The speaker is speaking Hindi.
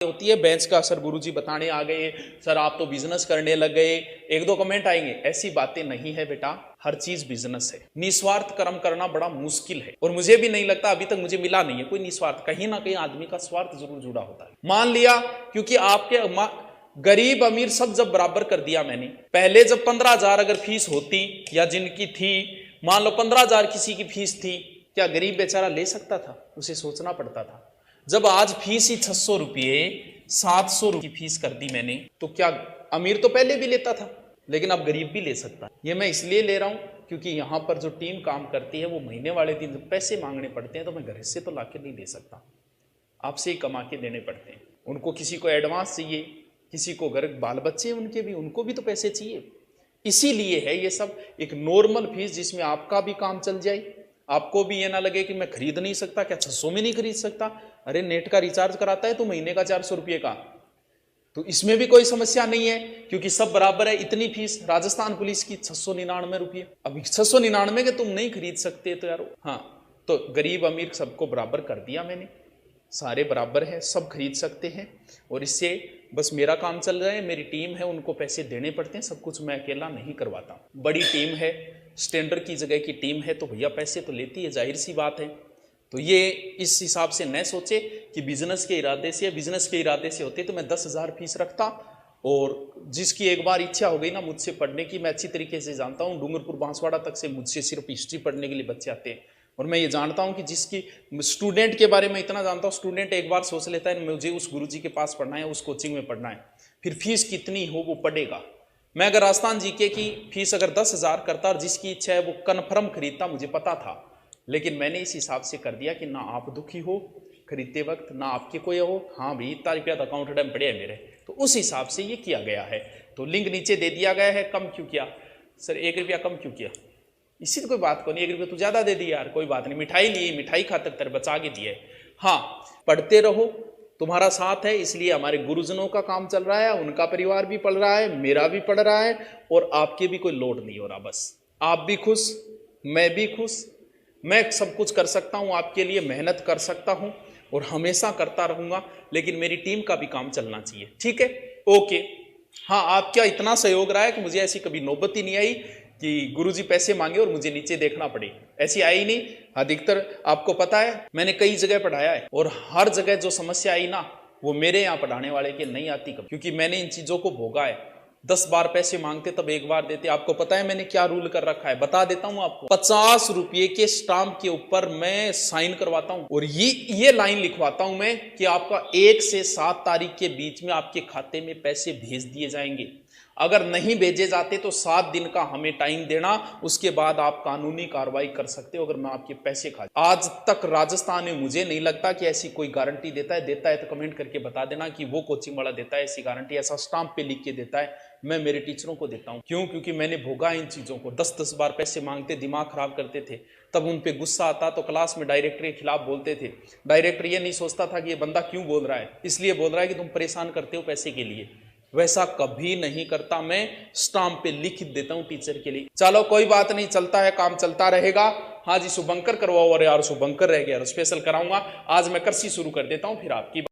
होती है बेंच का असर। गुरुजी बताने आ गए, सर आप तो बिजनेस करने लग गए, एक दो कमेंट आएंगे। ऐसी बातें नहीं है बेटा, हर चीज बिजनेस है। निस्वार्थ कर्म करना बड़ा मुश्किल है और मुझे भी नहीं लगता, अभी तक मुझे मिला नहीं है कोई निस्वार्थ। कहीं ना कहीं आदमी का स्वार्थ जरूर जुड़ा होता है। मान लिया क्योंकि आपके गरीब अमीर सब जब बराबर कर दिया मैंने, पहले जब 15,000 अगर फीस होती या जिनकी थी, मान लो 15,000 किसी की फीस थी, क्या गरीब बेचारा ले सकता था? उसे सोचना पड़ता था। जब आज फीस ही 600 रुपये 700 रुपये की फीस कर दी मैंने, तो क्या अमीर तो पहले भी लेता था, लेकिन अब गरीब भी ले सकता है। ये मैं इसलिए ले रहा हूं क्योंकि यहां पर जो टीम काम करती है वो महीने वाले दिन जब पैसे मांगने पड़ते हैं तो मैं घर से तो लाके नहीं दे सकता, आपसे ही कमा के देने पड़ते हैं। उनको किसी को एडवांस चाहिए, किसी को घर बाल बच्चे उनके भी, उनको भी तो पैसे चाहिए। इसीलिए है ये सब एक नॉर्मल फीस जिसमें आपका भी काम चल जाए, आपको भी ये ना लगे कि मैं खरीद नहीं सकता। क्या 600 में नहीं खरीद सकता? अरे नेट का रिचार्ज कराता है तो महीने का 400 रुपये का, तो इसमें भी कोई समस्या नहीं है क्योंकि सब बराबर है। इतनी फीस राजस्थान पुलिस की 699 रुपये। अब 699 के तुम नहीं खरीद सकते तो यार, हाँ तो गरीब अमीर सबको बराबर कर दिया मैंने, सारे बराबर हैं, सब खरीद सकते हैं। और इससे बस मेरा काम चल रहा है, मेरी टीम है, उनको पैसे देने पड़ते हैं, सब कुछ मैं अकेला नहीं करवाता। बड़ी टीम है, स्टैंडर्ड की जगह की टीम है, तो भैया पैसे तो लेती है, जाहिर सी बात है। तो ये इस हिसाब से न सोचे कि बिजनेस के इरादे से, बिजनेस के इरादे से होते तो मैं 10,000 फीस रखता। और जिसकी एक बार इच्छा हो गई ना मुझसे पढ़ने की, मैं अच्छी तरीके से जानता हूँ, डूंगरपुर बांसवाड़ा तक से मुझसे सिर्फ हिस्ट्री पढ़ने के लिए बच्चे आते हैं। और मैं ये जानता हूं कि जिसकी स्टूडेंट के बारे में इतना जानता हूं, स्टूडेंट एक बार सोच लेता है मुझे उस गुरुजी के पास पढ़ना है, उस कोचिंग में पढ़ना है, फिर फीस कितनी हो वो पढ़ेगा। मैं अगर राजस्थान जीके की फीस अगर 10,000 करता और जिसकी इच्छा है वो कन्फर्म खरीदता, मुझे पता था, लेकिन मैंने इस हिसाब से कर दिया कि ना आप दुखी हो खरीदते वक्त, ना आपके कोई हो, हाँ भाई इतना रुपया तो अकाउंट में पड़े है मेरे, तो उस हिसाब से ये किया गया है। तो लिंक नीचे दे दिया गया है। कम क्यों किया सर? 1 रुपया कम क्यों किया? इसी तो कोई बात को नहीं, 1 रुपया तो ज्यादा दे दी यार, कोई बात नहीं, मिठाई ली, मिठाई खातर तेरे बचा के दिए। हाँ पढ़ते रहो, तुम्हारा साथ है, इसलिए हमारे गुरुजनों का काम चल रहा है, उनका परिवार भी पढ़ रहा है, मेरा भी पढ़ रहा है, और आपके भी कोई लोड नहीं हो रहा। बस आप भी खुश, मैं भी खुश, मैं सब कुछ कर सकता हूं आपके लिए, मेहनत कर सकता हूं और हमेशा करता रहूंगा, लेकिन मेरी टीम का भी काम चलना चाहिए। ठीक है, ओके। हाँ आपका इतना सहयोग रहा है कि मुझे ऐसी कभी नौबत ही नहीं आई कि गुरुजी पैसे मांगे और मुझे नीचे देखना पड़े, ऐसी आई नहीं। अधिकतर आपको पता है मैंने कई जगह पढ़ाया है और हर जगह जो समस्या आई ना वो मेरे यहाँ पढ़ाने वाले के नहीं आती कभी, क्योंकि मैंने इन चीजों को भोगा है। 10 बार पैसे मांगते तब 1 बार देते। आपको पता है मैंने क्या रूल कर रखा है, बता देता हूं आपको। 50 रुपये के स्टाम्प के ऊपर मैं साइन करवाता हूं और ये लाइन लिखवाता हूं मैं कि आपका 1 से 7 तारीख के बीच में आपके खाते में पैसे भेज दिए जाएंगे। अगर नहीं भेजे जाते तो 7 दिन का हमें टाइम देना, उसके बाद आप कानूनी कार्रवाई कर सकते हो अगर मैं आपके पैसे खा। आज तक राजस्थान में मुझे नहीं लगता कि ऐसी कोई गारंटी देता है, देता है तो कमेंट करके बता देना कि वो कोचिंग वाला देता है ऐसी गारंटी, ऐसा स्टाम्प पे लिख के देता है। मैं मेरे टीचरों को देता हूं, क्यों? क्योंकि मैंने भोगा इन चीजों को। 10-10 बार पैसे मांगते, दिमाग खराब करते थे, तब उन पे गुस्सा आता तो क्लास में डायरेक्टर के खिलाफ बोलते थे। डायरेक्टर ये नहीं सोचता था कि ये बंदा क्यों बोल रहा है, इसलिए बोल रहा है कि तुम परेशान करते हो पैसे के लिए। वैसा कभी नहीं करता, मैं स्टाम्प पे लिख देता हूं टीचर के लिए। चलो कोई बात नहीं, चलता है काम, चलता रहेगा। हाँ जी शुभंकर करवाओ, और यार शुभंकर रह गया, स्पेशल कराऊंगा। आज मैं कृषि शुरू कर देता हूं, फिर आपकी